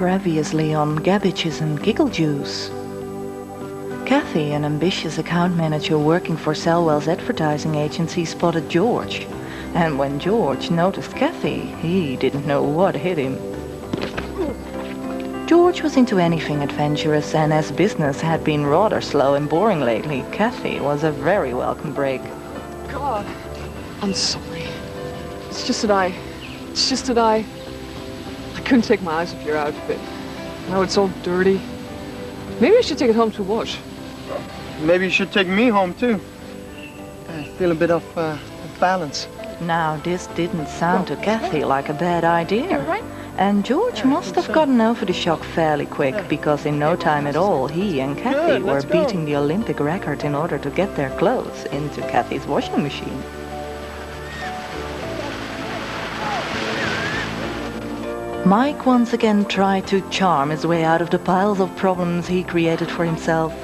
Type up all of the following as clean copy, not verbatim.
previously on Cabbages and Gigglejuice. Kathy, an ambitious account manager working for Selwell's advertising agency, spotted George. And when George noticed Kathy, he didn't know what hit him. George was into anything adventurous, and as business had been rather slow and boring lately, Kathy was a very welcome break. God, I'm sorry. It's just that I couldn't take my eyes off your outfit. Now it's all dirty. Maybe I should take it home to wash. Maybe you should take me home too. I feel a bit off balance. Now this didn't sound to Kathy like a bad idea. And George must have gotten over the shock fairly quick, because in no time at all, he and Kathy were beating the Olympic record in order to get their clothes into Kathy's washing machine. Mike once again tried to charm his way out of the piles of problems he created for himself.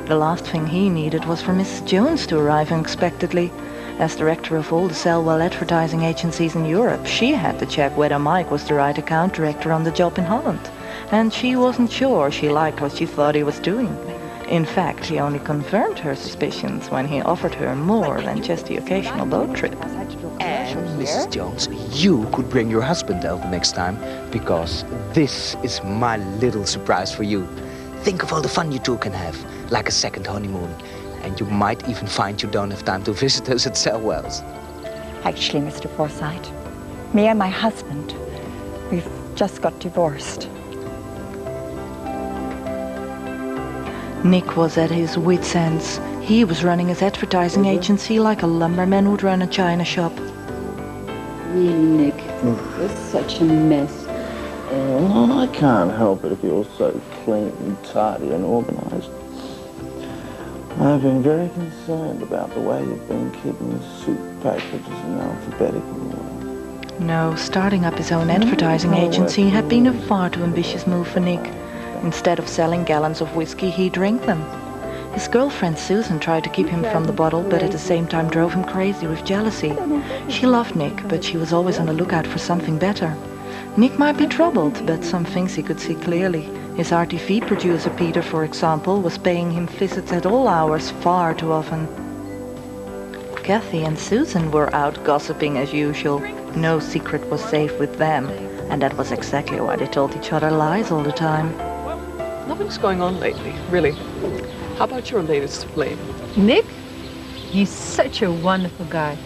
The last thing he needed was for Mrs. Jones to arrive unexpectedly. As director of all the Selwell advertising agencies in Europe, she had to check whether Mike was the right account director on the job in Holland. And she wasn't sure she liked what she thought he was doing. In fact, he only confirmed her suspicions when he offered her more than just the occasional boat trip. And, Mrs. Jones, you could bring your husband over next time, because this is my little surprise for you. Think of all the fun you two can have, like a second honeymoon. And you might even find you don't have time to visit us at Selwell's. Actually, Mr. Forsyth, me and my husband, we've just got divorced. Nick was at his wit's ends. He was running his advertising agency like a lumberman would run a china shop. Really, Nick, you're such a mess. Oh, I can't help it if you're so clean and tidy and organised. I've been very concerned about the way you've been keeping the soup packages in alphabetical order. No, starting up his own advertising agency had been a far too ambitious move for Nick. Instead of selling gallons of whiskey, he drank them. His girlfriend Susan tried to keep him from the bottle, but at the same time drove him crazy with jealousy. She loved Nick, but she was always on the lookout for something better. Nick might be troubled, but some things he could see clearly. His RTV producer Peter, for example, was paying him visits at all hours far too often. Kathy and Susan were out gossiping as usual. No secret was safe with them, and that was exactly why they told each other lies all the time. Nothing's going on lately, really. How about your latest flame? Nick? He's such a wonderful guy.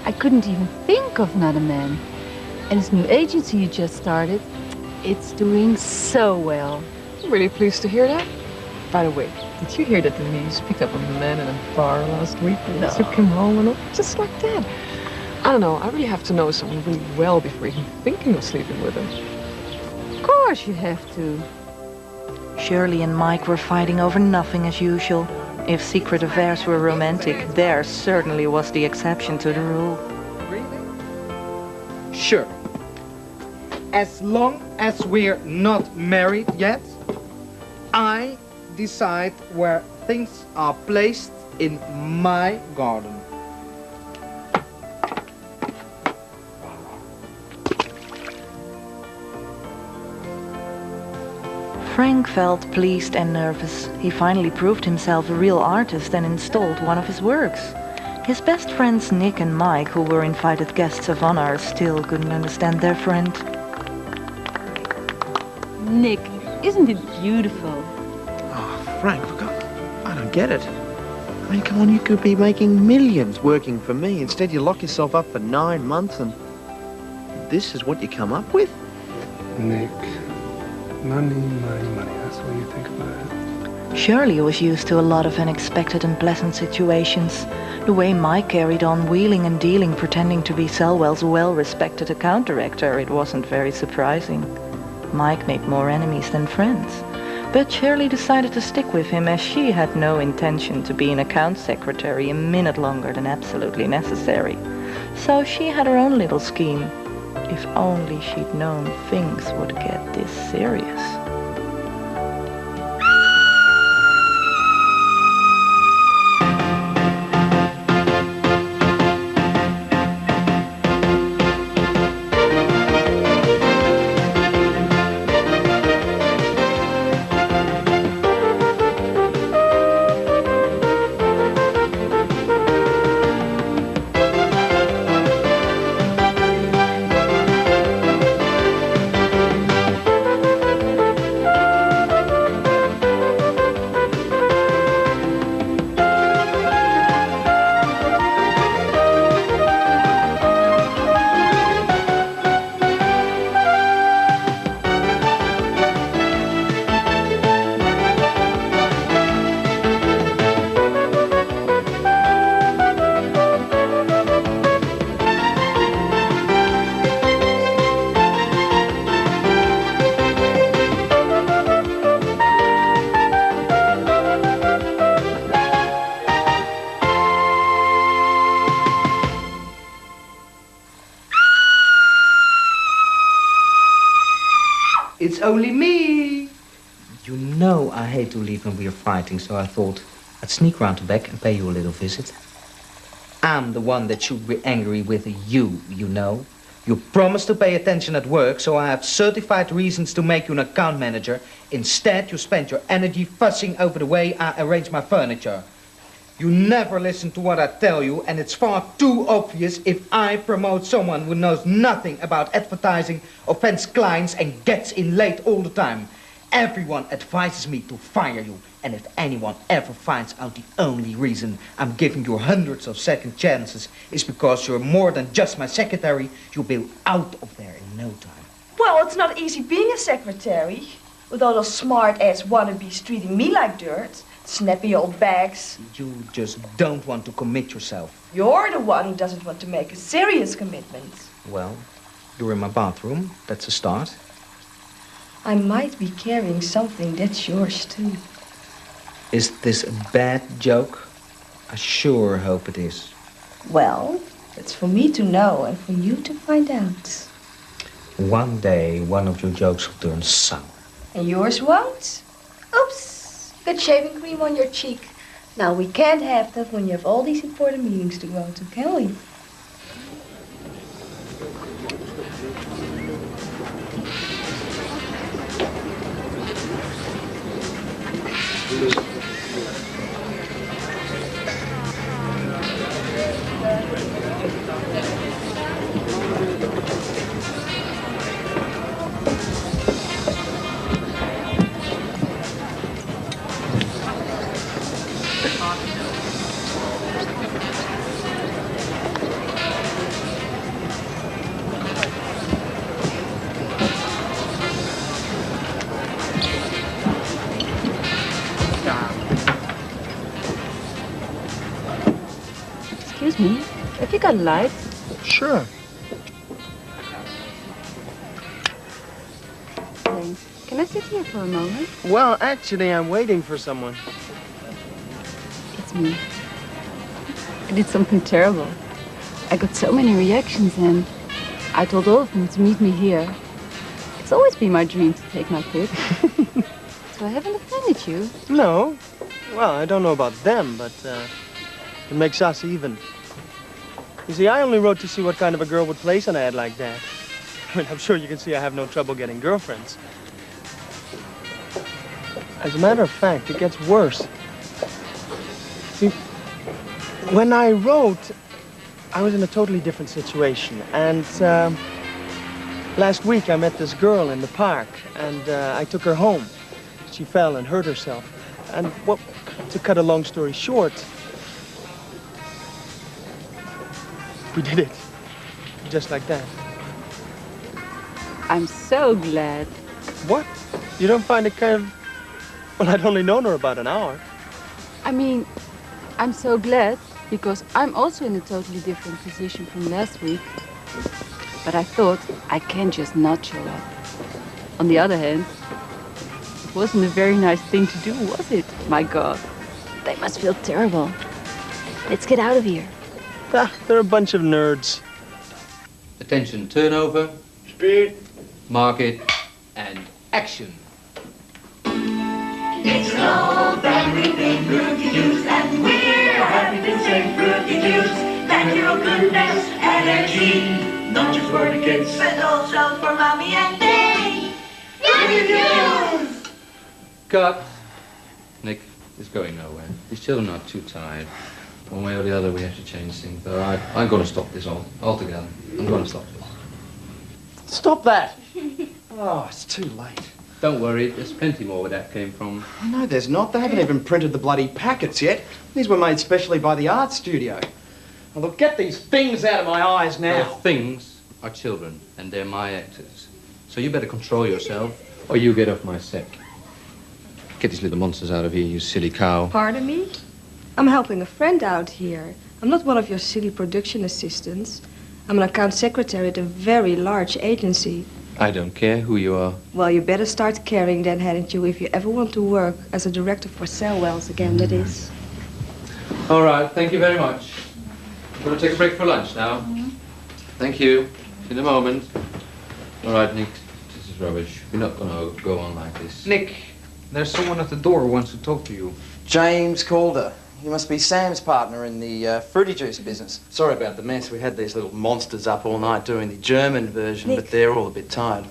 I couldn't even think of another man. And his new agency you just started, it's doing so well. I'm really pleased to hear that. By the way, did you hear that the news picked up a man in a bar last week and took him home and all? Just like that. I don't know, I really have to know someone really well before even thinking of sleeping with him. Of course you have to. Shirley and Mike were fighting over nothing as usual. If secret affairs were romantic, theirs certainly was the exception to the rule. Sure. As long as we're not married yet, I decide where things are placed in my garden. Frank felt pleased and nervous. He finally proved himself a real artist and installed one of his works. His best friends Nick and Mike, who were invited guests of honor, still couldn't understand their friend. Nick, isn't it beautiful? Oh, Frank, look, I don't get it. I mean, come on, you could be making millions working for me. Instead, you lock yourself up for 9 months and this is what you come up with? Nick, money, money, money. That's what you think about it. Shirley was used to a lot of unexpected and pleasant situations. The way Mike carried on wheeling and dealing, pretending to be Selwell's well-respected account director, it wasn't very surprising. Mike made more enemies than friends. But Shirley decided to stick with him, as she had no intention to be an account secretary a minute longer than absolutely necessary. So she had her own little scheme. If only she'd known things would get this serious. It's only me. You know I hate to leave when we are fighting, so I thought I'd sneak round the back and pay you a little visit. I'm the one that should be angry with you, you know. You promised to pay attention at work, so I have certified reasons to make you an account manager. Instead, you spend your energy fussing over the way I arrange my furniture. You never listen to what I tell you, and it's far too obvious if I promote someone who knows nothing about advertising, offends clients, and gets in late all the time. Everyone advises me to fire you, and if anyone ever finds out the only reason I'm giving you hundreds of second chances is because you're more than just my secretary, you'll be out of there in no time. Well, it's not easy being a secretary, with all those smart-ass wannabes treating me like dirt. Snappy old bags. You just don't want to commit yourself. You're the one who doesn't want to make a serious commitment. Well, you're in my bathroom. That's a start. I might be carrying something that's yours, too. Is this a bad joke? I sure hope it is. Well, it's for me to know and for you to find out. One day, one of your jokes will turn sour. And yours won't? Oops, got shaving cream on your cheek. Now, we can't have that when you have all these important meetings to go to, can we? Excuse me, have you got a light? Sure. Thanks. Can I sit here for a moment? Well, actually, I'm waiting for someone. It's me. I did something terrible. I got so many reactions and I told all of them to meet me here. It's always been my dream to take my pick. So I haven't offended you. No. Well, I don't know about them, but it makes us even. You see, I only wrote to see what kind of a girl would place an ad like that. I mean, I'm sure you can see I have no trouble getting girlfriends. As a matter of fact, it gets worse. See, when I wrote, I was in a totally different situation. And last week I met this girl in the park, and I took her home. She fell and hurt herself. And, well, to cut a long story short, we did it. Just like that. I'm so glad. What? You don't find it kind of... Well, I'd only known her about an hour. I mean, I'm so glad because I'm also in a totally different position from last week. But I thought I can't just not show up. On the other hand, it wasn't a very nice thing to do, was it? My God, they must feel terrible. Let's get out of here. Ah, they're a bunch of nerds. Attention, turnover. Speed. Market. And action. It's an old family thing, fruity juice, and we're happy to say fruity juice. Natural goodness, energy, not just for the kids, but also for mommy and me. Fruity juice! Cut. Nick, it's going nowhere. These children are too tired. One way or the other, we have to change things. But I'm going to stop this altogether. I'm going to stop this. Stop that! Oh, it's too late. Don't worry, there's plenty more where that came from. No, there's not. They haven't even printed the bloody packets yet. These were made specially by the art studio. Now, look, get these things out of my eyes now. The things are children, and they're my actors. So you better control yourself, or you get off my set. Get these little monsters out of here, you silly cow. Pardon me? I'm helping a friend out here. I'm not one of your silly production assistants. I'm an account secretary at a very large agency. I don't care who you are. Well, you better start caring then, hadn't you, if you ever want to work as a director for Selwell's again, that is. All right, thank you very much. I'm going to take a break for lunch now. Thank you. In a moment. All right, Nick, this is rubbish. We're not gonna go on like this. Nick, there's someone at the door who wants to talk to you. James Calder. He must be Sam's partner in the fruity juice business. Sorry about the mess. We had these little monsters up all night doing the German version, Nick. but they're all a bit tired.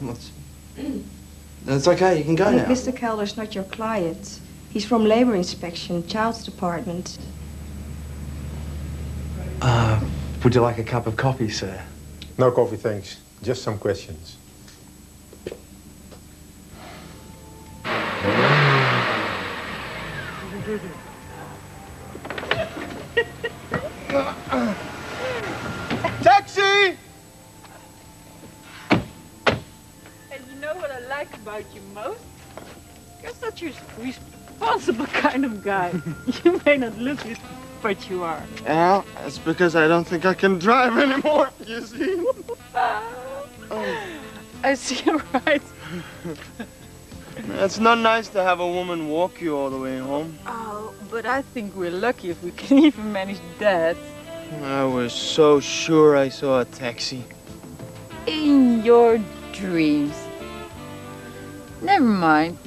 It's okay, you can go Nick, now. Mr. Kelder's not your client. He's from Labor Inspection, Child's Department. Would you like a cup of coffee, sir? No coffee, thanks. Just some questions. Taxi! And you know what I like about you most? You're such a responsible kind of guy. You may not look it, but you are. Well, it's because I don't think I can drive anymore, you see. I see you're right. It's not nice to have a woman walk you all the way home. Oh, but I think we're lucky if we can even manage that. I was so sure I saw a taxi. In your dreams. Never mind.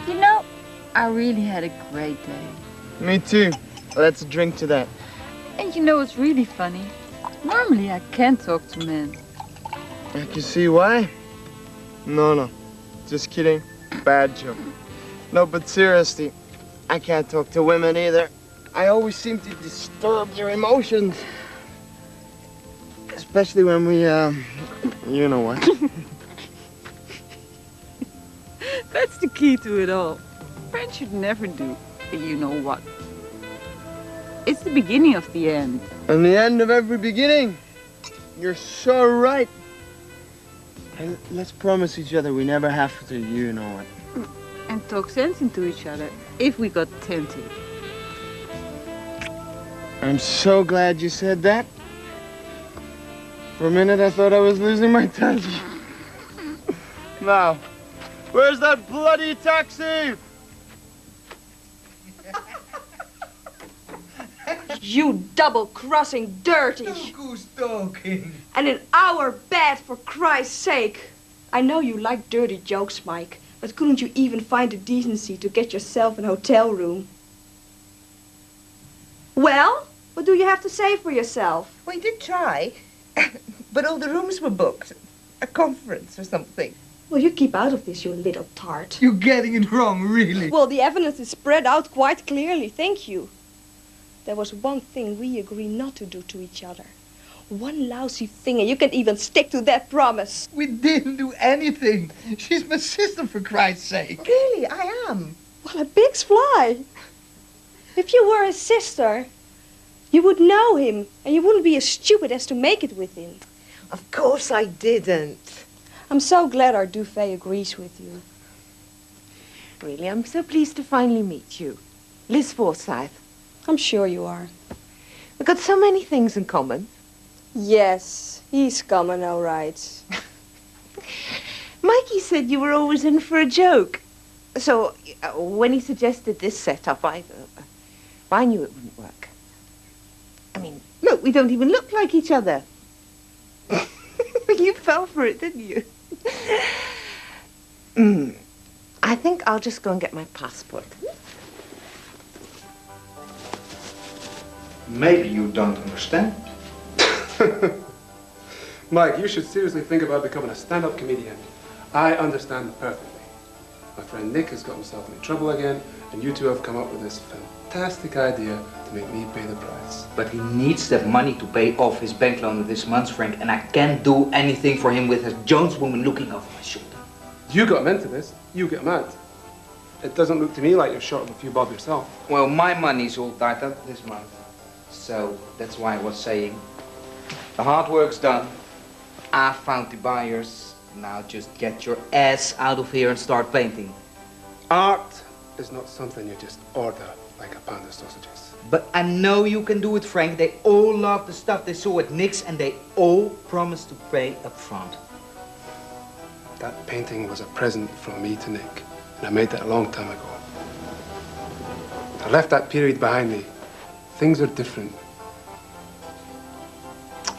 You know, I really had a great day. Me too. Let's drink to that. And you know what's really funny? Normally I can't talk to men. I can see why. No. Just kidding. Bad joke. No, but seriously, I can't talk to women either. I always seem to disturb their emotions. Especially when we, you know what. That's the key to it all. Friends should never do, you know what. It's the beginning of the end. And the end of every beginning. You're so right. Hey, let's promise each other we never have to, you know what. And talk sense into each other if we got tempted. I'm so glad you said that. For a minute I thought I was losing my touch. Now, where's that bloody taxi? You double-crossing dirty. Look who's talking. And in our bed, for Christ's sake. I know you like dirty jokes, Mike, but couldn't you even find the decency to get yourself an hotel room? Well, what do you have to say for yourself? We did try, but all the rooms were booked. A conference or something. Well, you keep out of this, you little tart. You're getting it wrong, really. Well, the evidence is spread out quite clearly, thank you. There was one thing we agreed not to do to each other. One lousy thing, and you can't even stick to that promise. We didn't do anything. She's my sister, for Christ's sake. Really, I am. Well, a pig's fly. If you were his sister, you would know him, and you wouldn't be as stupid as to make it with him. Of course I didn't. I'm so glad our duvet agrees with you. Really, I'm so pleased to finally meet you. Liz Forsyth. I'm sure you are. We've got so many things in common. Yes, he's coming, all right. Mikey said you were always in for a joke. So, when he suggested this setup, I knew it wouldn't work. I mean, look, we don't even look like each other. You fell for it, didn't you? I think I'll just go and get my passport. Maybe you don't understand. Mike, you should seriously think about becoming a stand-up comedian. I understand perfectly. My friend Nick has got himself into trouble again, and you two have come up with this fantastic idea to make me pay the price. But he needs that money to pay off his bank loan this month, Frank, and I can't do anything for him with a Jones woman looking over my shoulder. You got him into this, you get him out. It doesn't look to me like you're short of a few bob yourself. Well, my money's all tied up this month. So that's why I was saying, the hard work's done. I found the buyers. Now just get your ass out of here and start painting. Art is not something you just order like a pound of sausages. But I know you can do it, Frank. They all love the stuff they saw at Nick's and they all promised to pay up front. That painting was a present from me to Nick, and I made that a long time ago. I left that period behind me. Things are different.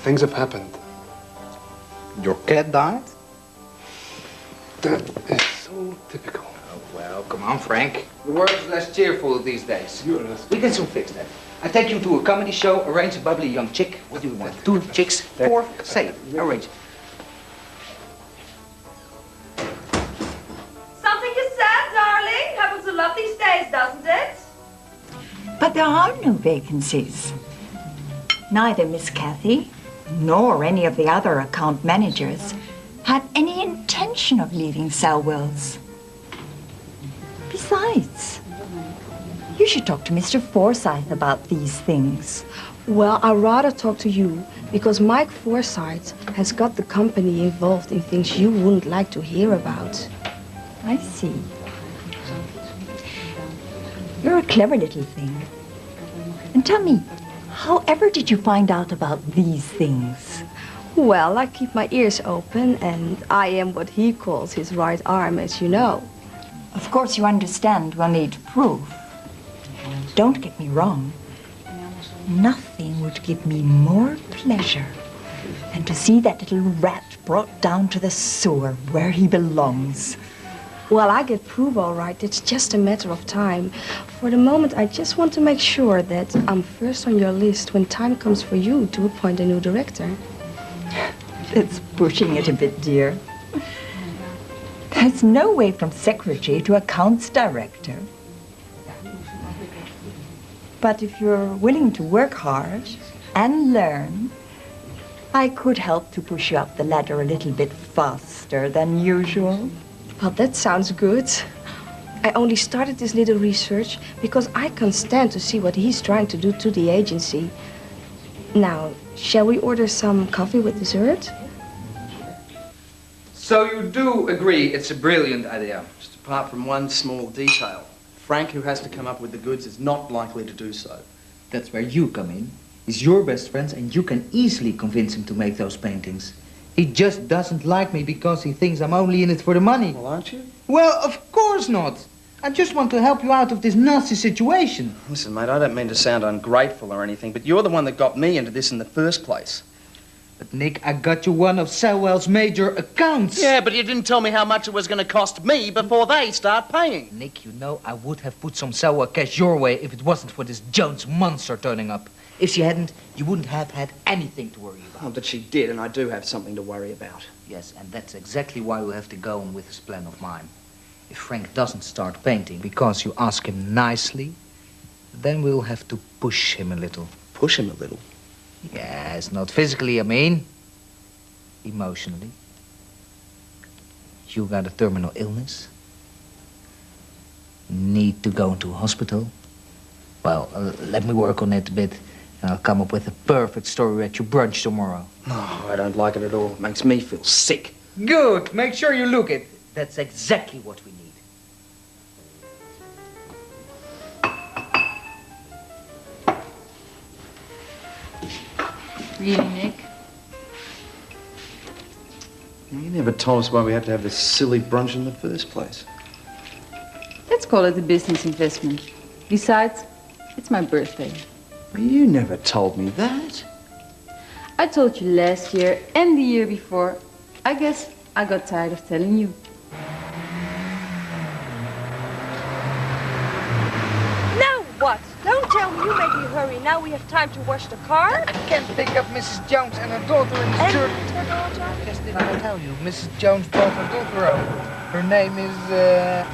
Things have happened. Your cat died? That is so typical. Oh, well, come on, Frank. The world is less cheerful these days. We can soon fix that. I take you to a comedy show, arrange a bubbly young chick. What do you want? 2 chicks, 4, say it, arrange it. Something you said, darling. Happens a lot these days, doesn't it? But there are no vacancies. Neither Miss Kathy nor any of the other account managers had any intention of leaving Selwell's. Besides, you should talk to Mr. Forsyth about these things. Well, I'd rather talk to you because Mike Forsyth has got the company involved in things you wouldn't like to hear about. I see. You're a clever little thing. And tell me, however did you find out about these things? Well, I keep my ears open and I am what he calls his right arm, as you know. Of course you understand we'll need proof. Don't get me wrong. Nothing would give me more pleasure than to see that little rat brought down to the sewer where he belongs. Well, I get proof all right. It's just a matter of time. For the moment, I just want to make sure that I'm first on your list when time comes for you to appoint a new director. That's pushing it a bit, dear. There's no way from secretary to accounts director. But if you're willing to work hard and learn, I could help to push you up the ladder a little bit faster than usual. Well, that sounds good. I only started this little research because I can't stand to see what he's trying to do to the agency. Now, shall we order some coffee with dessert? So you do agree it's a brilliant idea, just apart from one small detail. Frank, who has to come up with the goods, is not likely to do so. That's where you come in. He's your best friend and you can easily convince him to make those paintings. He just doesn't like me because he thinks I'm only in it for the money. Well, aren't you? Well, of course not. I just want to help you out of this nasty situation. Listen, mate, I don't mean to sound ungrateful or anything, but you're the one that got me into this in the first place. But, Nick, I got you one of Selwell's major accounts. Yeah, but you didn't tell me how much it was going to cost me before they start paying. Nick, you know I would have put some Selwell cash your way if it wasn't for this Jones monster turning up. If she hadn't, you wouldn't have had anything to worry about. Oh, but she did, and I do have something to worry about. Yes, and that's exactly why we'll have to go on with this plan of mine. If Frank doesn't start painting because you ask him nicely, then we'll have to push him a little. Push him a little? Yes, not physically, I mean. Emotionally. You got a terminal illness. Need to go into a hospital. Well, let me work on it a bit. And I'll come up with a perfect story at your brunch tomorrow. Oh, I don't like it at all. It makes me feel sick. Good. Make sure you look it. That's exactly what we need. Really, Nick? You never told us why we had to have this silly brunch in the first place. Let's call it a business investment. Besides, it's my birthday. Well, you never told me that. I told you last year and the year before. I guess I got tired of telling you. Now what? Don't tell me you made me hurry. Now we have time to wash the car. I can't pick up Mrs. Jones and her daughter in the church. Her daughter? Yes, did I tell you? Mrs. Jones brought her daughter over. Her name is,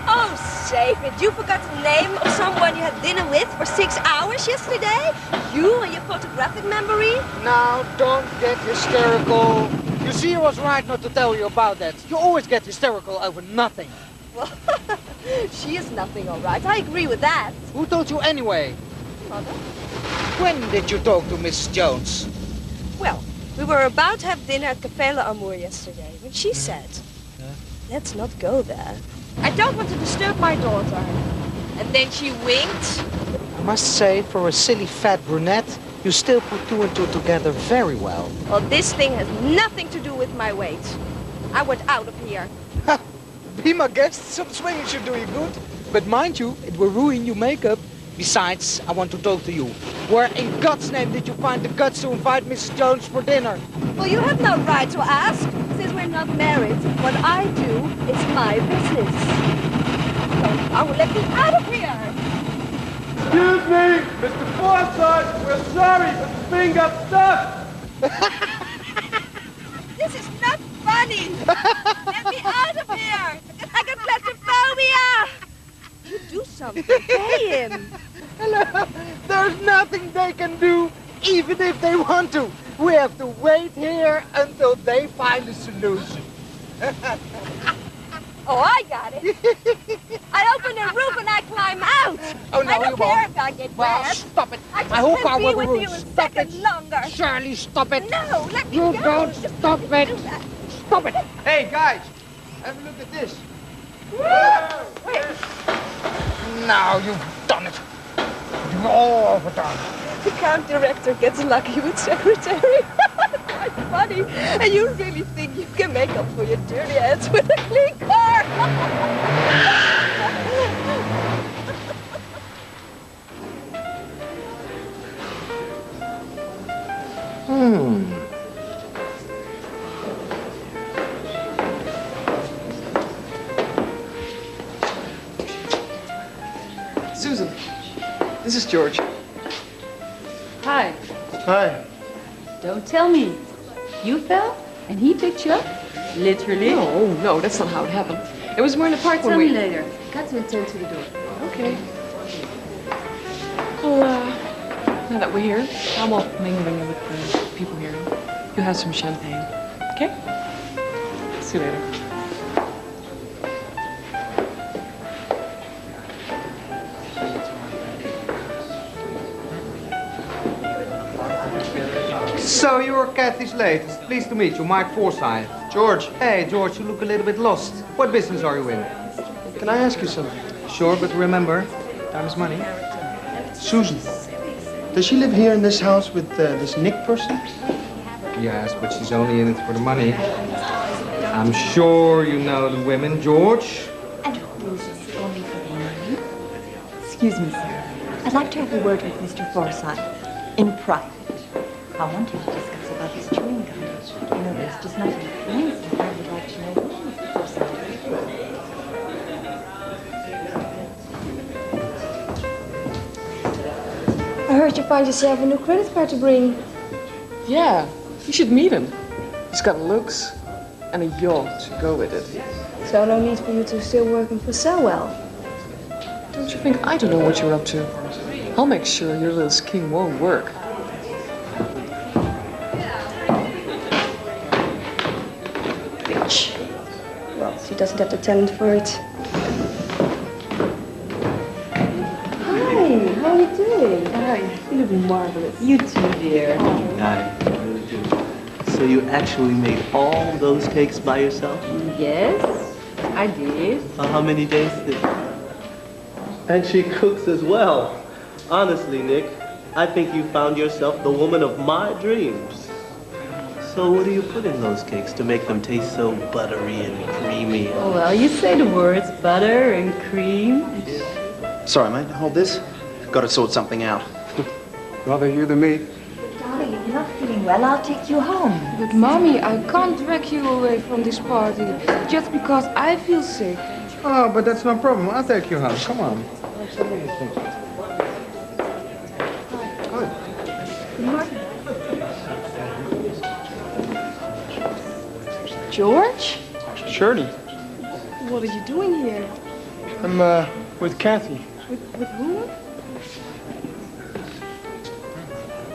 Oh, save it. You forgot the name of someone you had dinner with for 6 hours yesterday? You and your photographic memory? Now, don't get hysterical. You see, I was right not to tell you about that. You always get hysterical over nothing. Well, she is nothing, all right. I agree with that. Who told you anyway? Mother? When did you talk to Mrs. Jones? Well, we were about to have dinner at Café L'Amour yesterday when she said, let's not go there. I don't want to disturb my daughter. And then she winked. I must say, for a silly fat brunette, you still put 2 and 2 together very well. Well, this thing has nothing to do with my weight. I went out of here. Be my guest, some swinging should do you good. But mind you, it will ruin your makeup. Besides, I want to talk to you. Where in God's name did you find the guts to invite Mrs. Jones for dinner? Well, you have no right to ask. Since we're not married, what I do is my business. So I will let me out of here. Excuse me, Mr. Forsyth, we're sorry, but the thing got stuck. This is not funny. Let me out of here. I got claustrophobia. You do something. Pay him. Hello. There's nothing they can do, even if they want to. We have to wait here until they find a solution. Oh, I got it. I open the roof and I climb out. Oh, no, I don't you care won't. if I get Well, wet. stop it. I just I hope I can't be will with ruin. you a Stop second it. longer. Shirley, stop it. No, let me You go. don't stop it. Stop it. Hey, guys, have a look at this. Wait. Now you've done it. You've all overdone. The count director gets lucky with secretary. Quite funny. And you really think you can make up for your dirty hands with a clean car? Susan, this is George. Hi. Hi. Don't tell me. You fell and he picked you up? Literally? No, that's not how it happened. It was more in the park when Tell we... me later. Got to attend to the door. Okay. Well, now that we're here, I'm off mingling with the people here. You have some champagne, okay? See you later. So you're Kathy's latest. Pleased to meet you, Mike Forsyth. George. Hey, George, you look a little bit lost. What business are you in? Can I ask you something? Sure, but remember, time is money. Susan, does she live here in this house with this Nick person? Yes, but she's only in it for the money. I'm sure you know the women, George. And who's only for the money? Excuse me, sir. I'd like to have a word with Mr. Forsyth in private. I want you to discuss about his chewing gum. You know, there's just nothing fancy. I would like to know who Mr. Forsyth I heard you find yourself a new credit card to bring. Yeah, you should meet him. He's got looks and a yacht to go with it. So no need for you to still working for Selwell. Don't you think I don't know what you're up to? I'll make sure your little scheme won't work. Bitch. Well, she doesn't have the talent for it. Hi, how are you doing? Hi, you look marvelous. You too, dear. Hi. So you actually made all those cakes by yourself? Yes, I did. How many days did you? And she cooks as well. Honestly, Nick, I think you found yourself the woman of my dreams. So what do you put in those cakes to make them taste so buttery and creamy? Oh, well, you say the words butter and cream. Sorry, mate. Hold this. Got to sort something out. Rather you than me. Darling, if you're not feeling well, I'll take you home. But Mommy, I can't drag you away from this party just because I feel sick. Oh, but that's no problem. I'll take you home. Come on. George? Shirley. What are you doing here? I'm, with Kathy. With whom?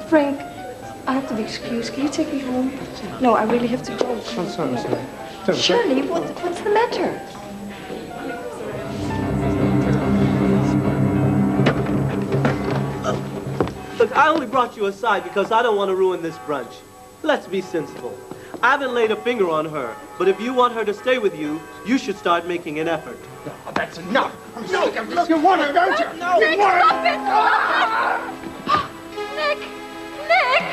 Frank, I have to be excused. Can you take me home? No, I really have to go. I'm sorry. Shirley, what's the matter? Look, I only brought you aside because I don't want to ruin this brunch. Let's be sensible. I haven't laid a finger on her, but if you want her to stay with you, you should start making an effort. Oh, that's enough. I'm sick of this. You want her, don't you? No. You want her. Stop it! Nick! Nick!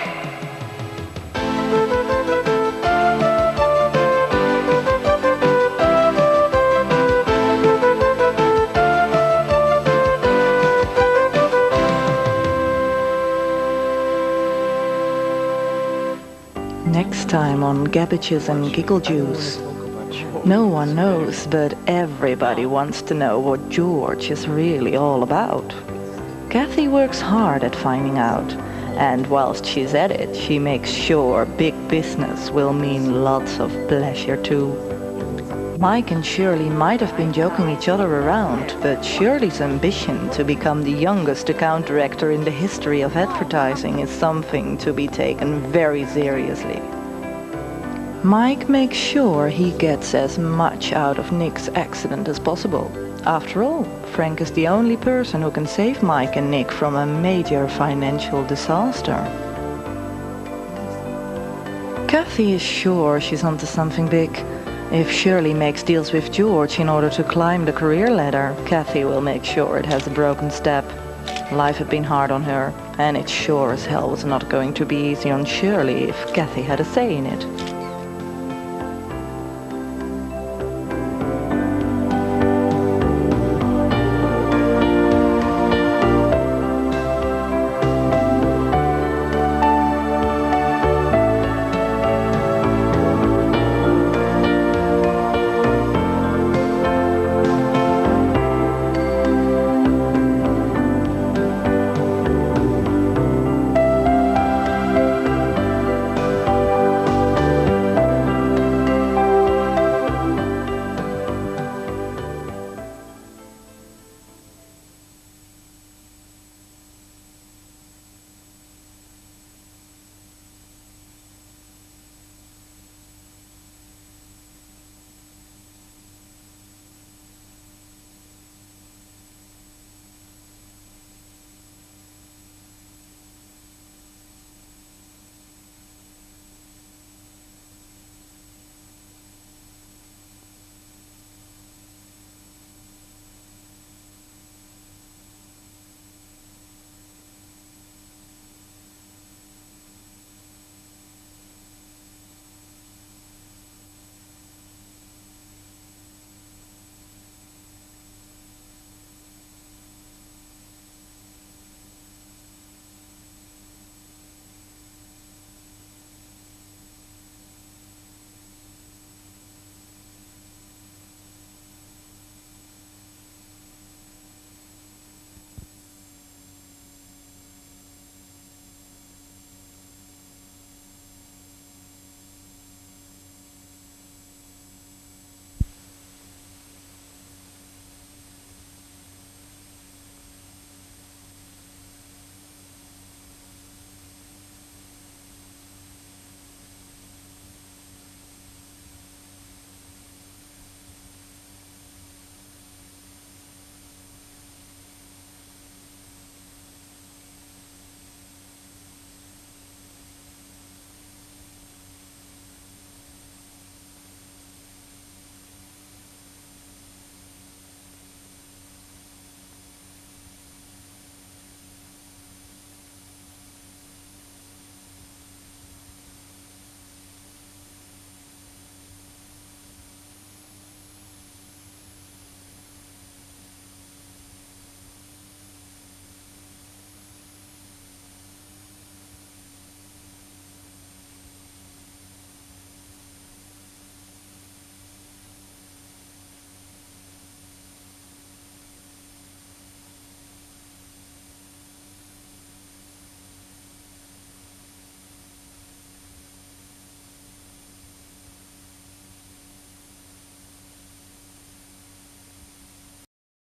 Next time on Cabbages and Gigglejuice. No one knows, but everybody wants to know what George is really all about. Kathy works hard at finding out, and whilst she's at it, she makes sure big business will mean lots of pleasure too. Mike and Shirley might have been joking each other around, but Shirley's ambition to become the youngest account director in the history of advertising is something to be taken very seriously. Mike makes sure he gets as much out of Nick's accident as possible. After all, Frank is the only person who can save Mike and Nick from a major financial disaster. Kathy is sure she's onto something big. If Shirley makes deals with George in order to climb the career ladder, Kathy will make sure it has a broken step. Life had been hard on her, and it sure as hell was not going to be easy on Shirley if Kathy had a say in it.